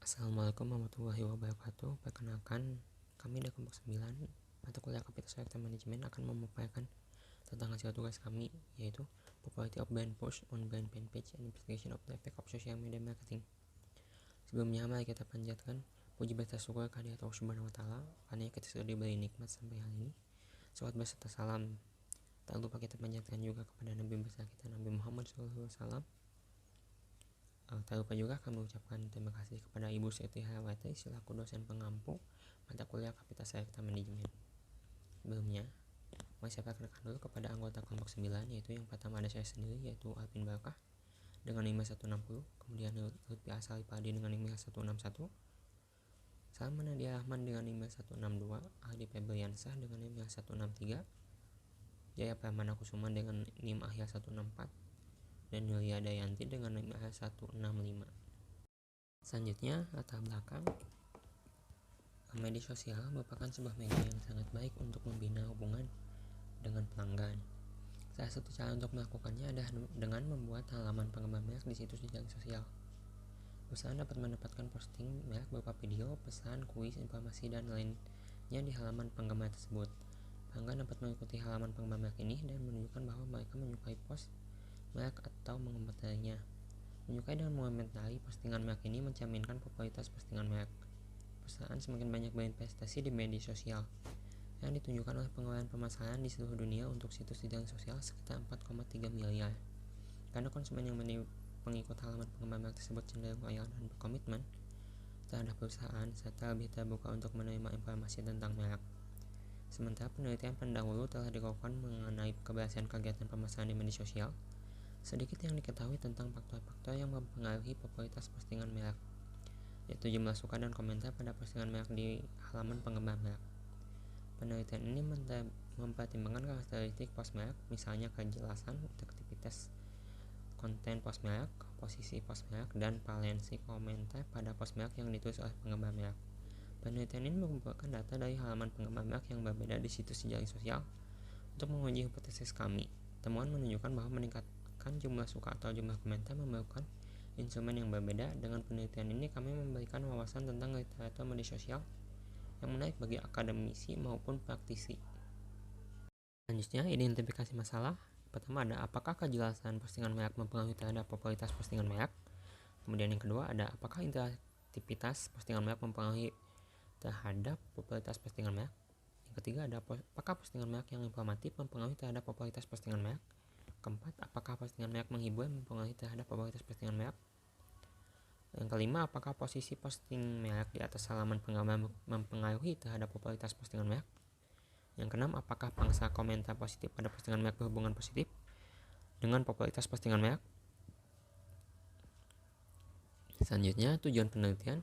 Assalamualaikum warahmatullahi wabarakatuh. Perkenalkan, kami dari kelompok 9 mata kuliah Kapital Sektor Manajemen akan memaparkan tentang hasil tugas kami, yaitu Popularity of Brand Post on Brand Fan Page and Investigation of the Effect of Social Media Marketing. Sebelumnya, mari kita panjatkan puji bersyukur kehadirat Allah Subhanahu wa Ta'ala karena kita sudah diberi nikmat sampai hari ini. Salawat beserta salam tak lupa kita panjatkan juga kepada Nabi besar kita, Nabi Muhammad SAW. Tak lupa juga kami ucapkan terima kasih kepada Ibu Siti Harawati selaku dosen pengampu mata kuliah Kapital Sektor Manajemen. Sebelumnya, mari saya perkenalkan dulu kepada anggota kelompok 9, yaitu yang pertama ada saya sendiri, yaitu Alvin Barkah dengan NIM 160, kemudian Lutfi Asal Padi dengan NIM 161, Salman Nadia Rahman dengan NIM 162, Aldi Febriansah dengan NIM 163, Jaya Pramana Kusuma dengan NIM akhir 164, dan Yulia Dayanti dengan NIM 165. Selanjutnya, latar belakang. Media sosial merupakan sebuah media yang sangat baik untuk membina hubungan dengan pelanggan. Salah satu cara untuk melakukannya adalah dengan membuat halaman penggemar merek di situs jejaring sosial. Perusahaan dapat mendapatkan posting merek berupa video, pesan, kuis, informasi, dan lainnya di halaman penggemar tersebut. Pelanggan dapat mengikuti halaman penggemar merek ini dan menunjukkan bahwa mereka menyukai post merek atau mengomentarinya. Menyukai dan mengomentari postingan merek ini mencerminkan popularitas postingan merek. Perusahaan semakin banyak berinvestasi di media sosial yang ditunjukkan oleh pengeluaran pemasaran di seluruh dunia untuk situs jejaring sosial sekitar 4,3 miliar. Karena konsumen yang menjadi pengikut halaman penggemar merek tersebut cenderung loyal dan berkomitmen terhadap perusahaan serta lebih terbuka untuk menerima informasi tentang merek. Sementara penelitian pendahulu telah dilakukan mengenai keberhasilan kegiatan pemasaran di media sosial, sedikit yang diketahui tentang faktor-faktor yang mempengaruhi popularitas postingan merek, yaitu jumlah suka dan komentar pada postingan merek di halaman penggemar merek. Penelitian ini mempertimbangkan karakteristik post merek, misalnya kejelasan, efektivitas konten post merek, posisi post merek, dan valensi komentar pada post merek yang ditulis oleh penggemar merek. Penelitian ini mengumpulkan data dari halaman penggemar merek yang berbeda di situs jejaring sosial untuk menguji hipotesis kami. Temuan menunjukkan bahwa meningkatkan jumlah suka atau jumlah komentar memerlukan instrumen yang berbeda. Dengan penelitian ini kami memberikan wawasan tentang literatur media sosial yang menarik bagi akademisi maupun praktisi. Selanjutnya, identifikasi masalah. Pertama ada apakah kejelasan postingan merek mempengaruhi terhadap popularitas postingan merek. Kemudian yang kedua ada apakah interaktivitas postingan merek mempengaruhi terhadap popularitas postingan merek. Yang ketiga ada apakah postingan merek yang informatif mempengaruhi terhadap popularitas postingan merek. Keempat, apakah postingan merek menghibur mempengaruhi terhadap popularitas postingan merek. Yang kelima, apakah posisi posting merek di atas halaman penggemar mempengaruhi terhadap popularitas postingan merek. Yang keenam, apakah pangsa komentar positif pada postingan merek berhubungan positif dengan popularitas postingan merek. Selanjutnya, tujuan penelitian.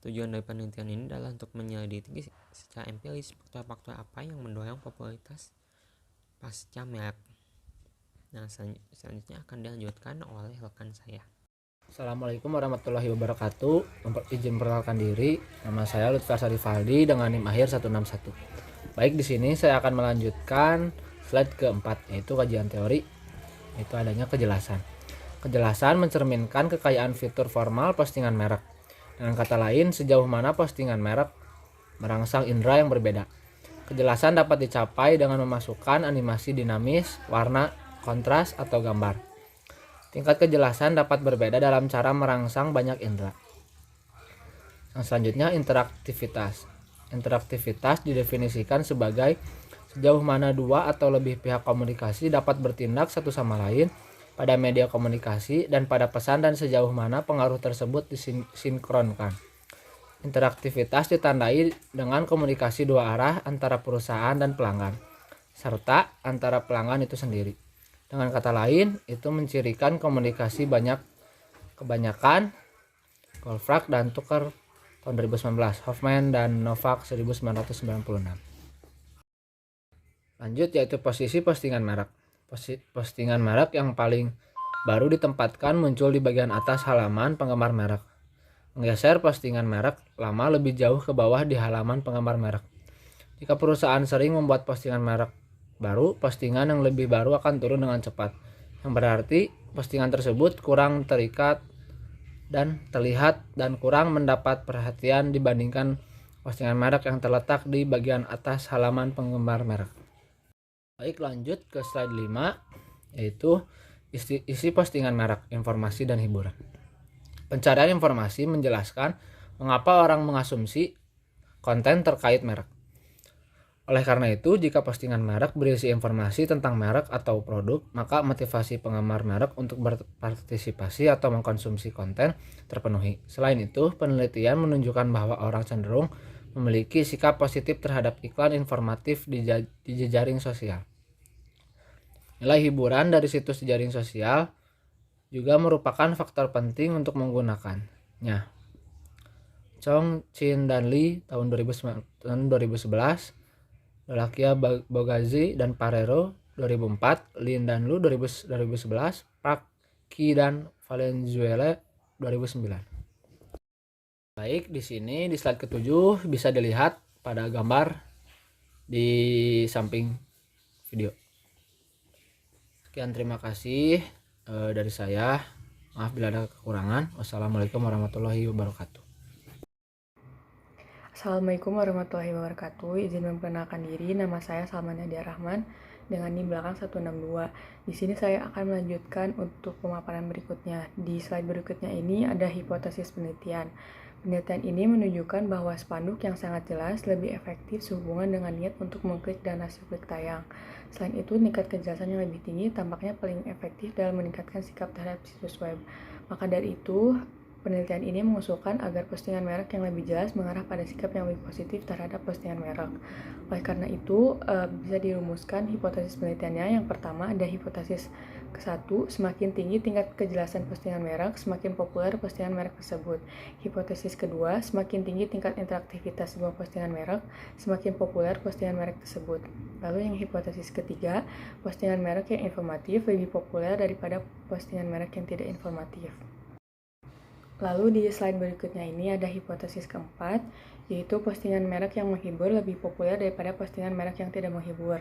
Tujuan dari penelitian ini adalah untuk menyelidiki secara empiris faktor-faktor apa yang mendorong popularitas pasca merek. Nah, selanjutnya akan dilanjutkan oleh rekan saya. Assalamualaikum warahmatullahi wabarakatuh. Izin perkenalkan diri, nama saya Lutfi Asal Padi dengan NIM akhir 161. Baik, di sini saya akan melanjutkan slide keempat, yaitu kajian teori, yaitu adanya kejelasan. Kejelasan mencerminkan kekayaan fitur formal postingan merek. Dengan kata lain, sejauh mana postingan merek merangsang indera yang berbeda. Kejelasan dapat dicapai dengan memasukkan animasi dinamis, warna, kontras, atau gambar. Tingkat kejelasan dapat berbeda dalam cara merangsang banyak indera. Yang selanjutnya, interaktivitas. Interaktivitas didefinisikan sebagai sejauh mana dua atau lebih pihak komunikasi dapat bertindak satu sama lain pada media komunikasi dan pada pesan dan sejauh mana pengaruh tersebut disinkronkan. Interaktivitas ditandai dengan komunikasi dua arah antara perusahaan dan pelanggan, serta antara pelanggan itu sendiri. Dengan kata lain, itu mencirikan komunikasi kebanyakan Goldfrapp dan Tucker tahun 2019, Hoffman dan Novak 1996. Lanjut, yaitu posisi postingan merek. Postingan merek yang paling baru ditempatkan muncul di bagian atas halaman penggemar merek. Menggeser postingan merek lama lebih jauh ke bawah di halaman penggemar merek. Jika perusahaan sering membuat postingan merek baru, postingan yang lebih baru akan turun dengan cepat, yang berarti postingan tersebut kurang terikat dan terlihat dan kurang mendapat perhatian dibandingkan postingan merek yang terletak di bagian atas halaman penggemar merek. Baik, lanjut ke slide 5, yaitu isi postingan merek, informasi dan hiburan. Pencarian informasi menjelaskan mengapa orang mengasumsi konten terkait merek. Oleh karena itu, jika postingan merek berisi informasi tentang merek atau produk, maka motivasi penggemar merek untuk berpartisipasi atau mengkonsumsi konten terpenuhi. Selain itu, penelitian menunjukkan bahwa orang cenderung memiliki sikap positif terhadap iklan informatif di jejaring sosial. Nilai hiburan dari situs jejaring sosial juga merupakan faktor penting untuk menggunakannya. Chong, Chin, dan Lee tahun 2011, Dolakia, Bogazi, dan Parero 2004, Lin dan Lu 2011, Park, Ki, dan Valenzuela 2009. Baik, di sini di slide ke-7 bisa dilihat pada gambar di samping video. Sekian, terima kasih dari saya. Maaf bila ada kekurangan. Wassalamualaikum warahmatullahi wabarakatuh. Assalamualaikum warahmatullahi wabarakatuh. Izin memperkenalkan diri, nama saya Salman Nadia Rahman dengan NIM belakang 162. Di sini saya akan melanjutkan untuk pemaparan berikutnya. Di slide berikutnya ini ada hipotesis penelitian. Penelitian ini menunjukkan bahwa spanduk yang sangat jelas lebih efektif sehubungan dengan niat untuk mengklik dan hasil klik tayang. Selain itu, tingkat kejelasan yang lebih tinggi tampaknya paling efektif dalam meningkatkan sikap terhadap situs web. Maka dari itu, penelitian ini mengusulkan agar postingan merek yang lebih jelas mengarah pada sikap yang lebih positif terhadap postingan merek. Oleh karena itu, bisa dirumuskan hipotesis penelitiannya. Yang pertama ada hipotesis ke-1, semakin tinggi tingkat kejelasan postingan merek, semakin populer postingan merek tersebut. Hipotesis kedua, semakin tinggi tingkat interaktivitas sebuah postingan merek, semakin populer postingan merek tersebut. Lalu yang hipotesis ketiga, postingan merek yang informatif lebih populer daripada postingan merek yang tidak informatif. Lalu di slide berikutnya ini ada hipotesis keempat, yaitu postingan merek yang menghibur lebih populer daripada postingan merek yang tidak menghibur.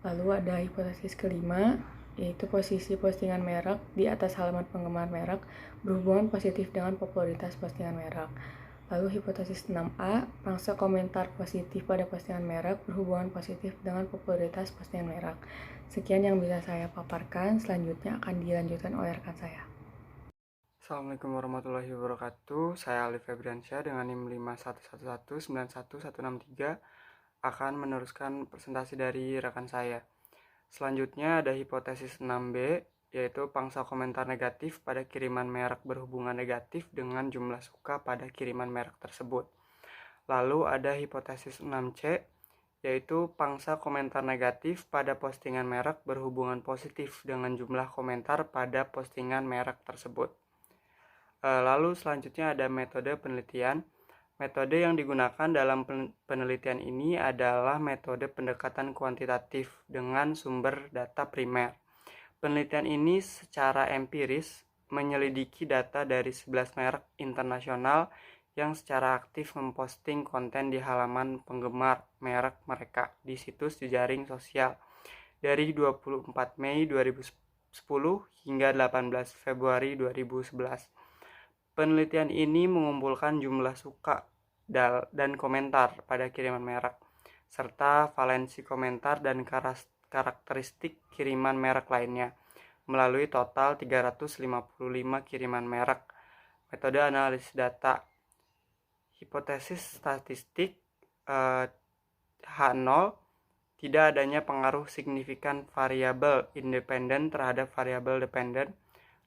Lalu ada hipotesis kelima, yaitu posisi postingan merek di atas halaman penggemar merek berhubungan positif dengan popularitas postingan merek. Lalu hipotesis 6A, pangsa komentar positif pada postingan merek berhubungan positif dengan popularitas postingan merek. Sekian yang bisa saya paparkan, selanjutnya akan dilanjutkan oleh rekan saya. Assalamualaikum warahmatullahi wabarakatuh. Saya Alif Febriansyah dengan NIM 511191163 akan meneruskan presentasi dari rekan saya. Selanjutnya ada hipotesis 6B, yaitu pangsa komentar negatif pada kiriman merek berhubungan negatif dengan jumlah suka pada kiriman merek tersebut. Lalu ada hipotesis 6C, yaitu pangsa komentar negatif pada postingan merek berhubungan positif dengan jumlah komentar pada postingan merek tersebut. Lalu selanjutnya ada metode penelitian. Metode yang digunakan dalam penelitian ini adalah metode pendekatan kuantitatif dengan sumber data primer. Penelitian ini secara empiris menyelidiki data dari 11 merek internasional yang secara aktif memposting konten di halaman penggemar merek mereka di situs jejaring sosial dari 24 Mei 2010 hingga 18 Februari 2011. Penelitian ini mengumpulkan jumlah suka dan komentar pada kiriman merek, serta valensi komentar dan karakteristik kiriman merek lainnya, melalui total 355 kiriman merek. Metode analisis data. Hipotesis statistik H0, tidak adanya pengaruh signifikan variabel independen terhadap variabel dependen.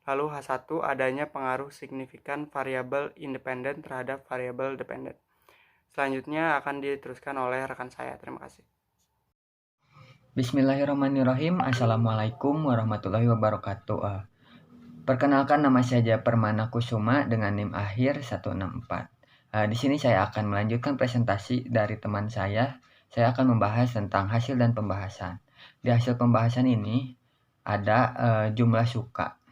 Lalu H1, adanya pengaruh signifikan variabel independen terhadap variabel dependen. Selanjutnya akan diteruskan oleh rekan saya. Terima kasih. Bismillahirrahmanirrahim. Assalamualaikum warahmatullahi wabarakatuh. Perkenalkan, nama saya Permana Kusuma dengan NIM akhir 164. Di sini saya akan melanjutkan presentasi dari teman saya. Saya akan membahas tentang hasil dan pembahasan. Di hasil pembahasan ini ada jumlah suka.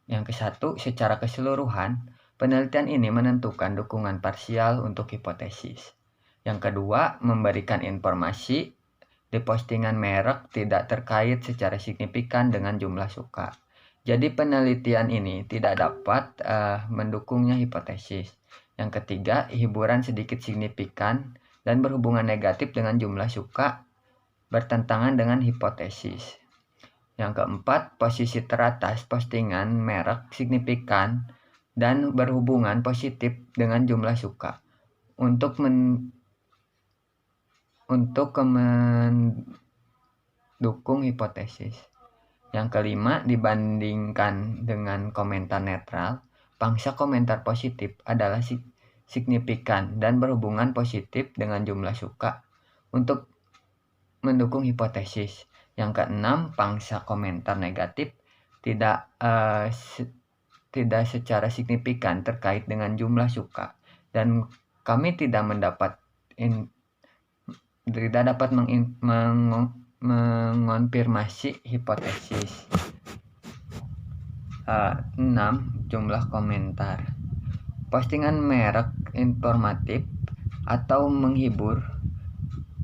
Yang ke-1, secara keseluruhan, penelitian ini menentukan dukungan parsial untuk hipotesis. Yang kedua, memberikan informasi di postingan merek tidak terkait secara signifikan dengan jumlah suka. Jadi penelitian ini tidak dapat mendukungnya hipotesis. Yang ketiga, hiburan sedikit signifikan dan berhubungan negatif dengan jumlah suka bertentangan dengan hipotesis. Yang keempat, posisi teratas postingan merek signifikan dan berhubungan positif dengan jumlah suka untuk mendukung hipotesis. Yang kelima, dibandingkan dengan komentar netral, pangsa komentar positif adalah signifikan dan berhubungan positif dengan jumlah suka untuk mendukung hipotesis. Yang keenam, pangsa komentar negatif tidak secara signifikan terkait dengan jumlah suka, dan kami tidak dapat mengonfirmasi hipotesis. 6. Jumlah komentar. Postingan merek informatif atau menghibur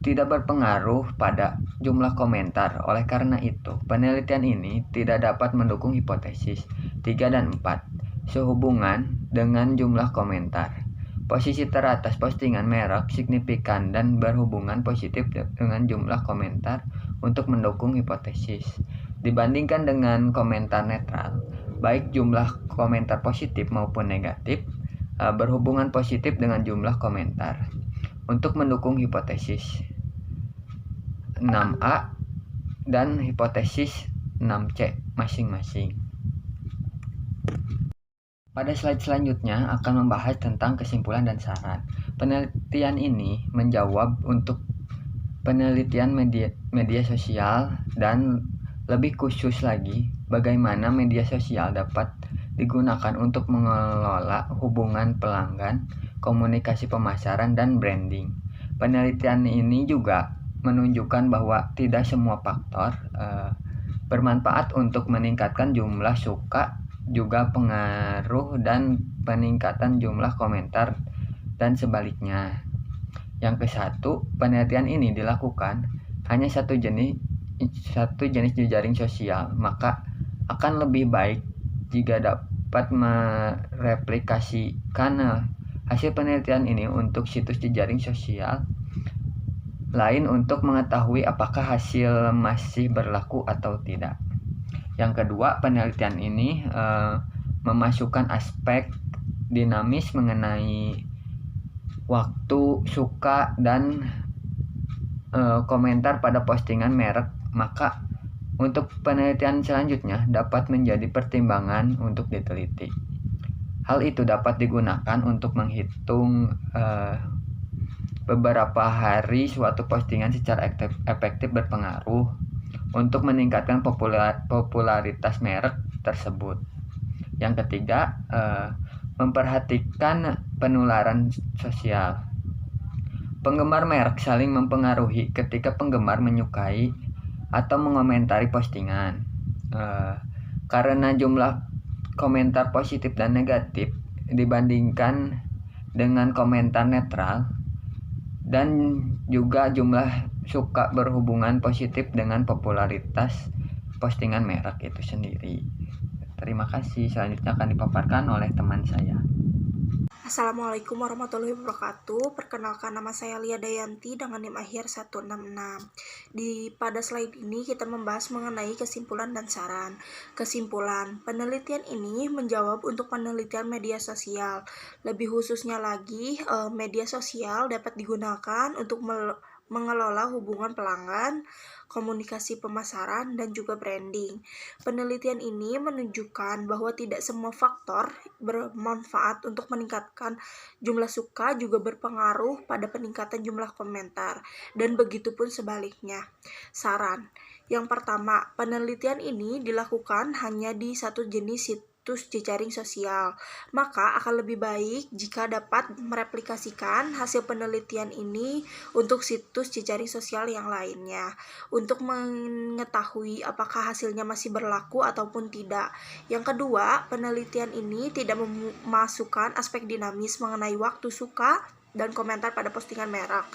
tidak berpengaruh pada jumlah komentar. Oleh karena itu, penelitian ini tidak dapat mendukung hipotesis 3 dan 4. Sehubungan dengan jumlah komentar. Posisi teratas postingan merek signifikan dan berhubungan positif dengan jumlah komentar untuk mendukung hipotesis. Dibandingkan dengan komentar netral, baik jumlah komentar positif maupun negatif berhubungan positif dengan jumlah komentar untuk mendukung hipotesis 6A dan hipotesis 6C masing-masing. Pada slide selanjutnya akan membahas tentang kesimpulan dan saran. Penelitian ini menjawab untuk penelitian media sosial dan lebih khusus lagi bagaimana media sosial dapat digunakan untuk mengelola hubungan pelanggan, komunikasi pemasaran, dan branding. Penelitian ini juga menunjukkan bahwa tidak semua faktor bermanfaat untuk meningkatkan jumlah suka, juga pengaruh dan peningkatan jumlah komentar dan sebaliknya. Yang ke-1, penelitian ini dilakukan hanya satu jenis jejaring sosial, maka akan lebih baik jika dapat mereplikasikan hasil penelitian ini untuk situs jejaring sosial lain untuk mengetahui apakah hasil masih berlaku atau tidak. Yang kedua, penelitian ini memasukkan aspek dinamis mengenai waktu, suka, dan komentar pada postingan merek, maka untuk penelitian selanjutnya dapat menjadi pertimbangan untuk diteliti. Hal itu dapat digunakan untuk menghitung beberapa hari suatu postingan secara efektif berpengaruh untuk meningkatkan popularitas merek tersebut. Yang ketiga, memperhatikan penularan sosial. Penggemar merek saling mempengaruhi ketika penggemar menyukai atau mengomentari postingan. Karena jumlah komentar positif dan negatif dibandingkan dengan komentar netral, dan juga jumlah suka berhubungan positif dengan popularitas postingan merek itu sendiri. Terima kasih. Selanjutnya akan dipaparkan oleh teman saya. Assalamualaikum warahmatullahi wabarakatuh. Perkenalkan, nama saya Lia Dayanti dengan NIM akhir 166. Pada slide ini kita membahas mengenai kesimpulan dan saran. Kesimpulan, penelitian ini menjawab untuk penelitian media sosial. Lebih khususnya lagi, media sosial dapat digunakan untuk mengelola hubungan pelanggan, komunikasi pemasaran, dan juga branding. Penelitian ini menunjukkan bahwa tidak semua faktor bermanfaat untuk meningkatkan jumlah suka juga berpengaruh pada peningkatan jumlah komentar, dan begitu pun sebaliknya. Saran. Yang pertama, penelitian ini dilakukan hanya di satu jenis situs jejaring sosial, maka akan lebih baik jika dapat mereplikasikan hasil penelitian ini untuk situs jejaring sosial yang lainnya, untuk mengetahui apakah hasilnya masih berlaku ataupun tidak. Yang kedua, penelitian ini tidak memasukkan aspek dinamis mengenai waktu suka dan komentar pada postingan merek.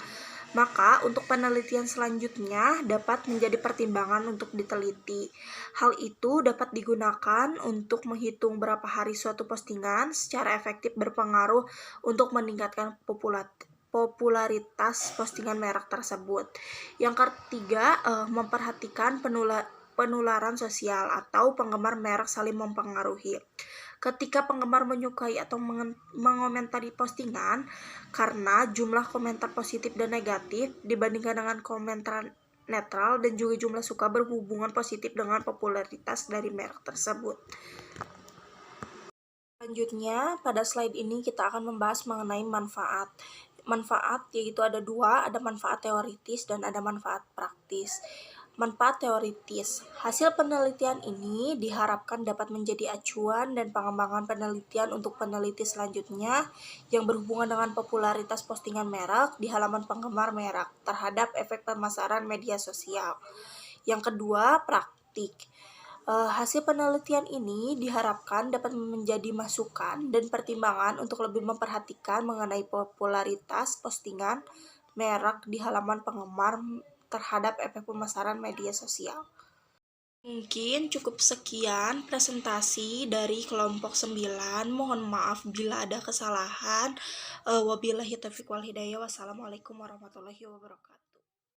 Maka untuk penelitian selanjutnya dapat menjadi pertimbangan untuk diteliti. Hal itu dapat digunakan untuk menghitung berapa hari suatu postingan secara efektif berpengaruh untuk meningkatkan popularitas postingan merek tersebut. Yang ketiga, memperhatikan penularan sosial atau penggemar merek saling mempengaruhi. Ketika penggemar menyukai atau mengomentari postingan, karena jumlah komentar positif dan negatif dibandingkan dengan komentar netral dan juga jumlah suka berhubungan positif dengan popularitas dari merek tersebut. Selanjutnya, pada slide ini kita akan membahas mengenai manfaat. Manfaat yaitu ada dua, ada manfaat teoritis dan ada manfaat praktis. Manfaat teoritis. Hasil penelitian ini diharapkan dapat menjadi acuan dan pengembangan penelitian untuk peneliti selanjutnya yang berhubungan dengan popularitas postingan merek di halaman penggemar merek terhadap efek pemasaran media sosial. Yang kedua, praktik. Hasil penelitian ini diharapkan dapat menjadi masukan dan pertimbangan untuk lebih memperhatikan mengenai popularitas postingan merek di halaman penggemar terhadap efek pemasaran media sosial. Mungkin cukup sekian presentasi dari kelompok 9. Mohon maaf bila ada kesalahan. Wabillahi taufiq wal hidayah. Wassalamualaikum warahmatullahi wabarakatuh.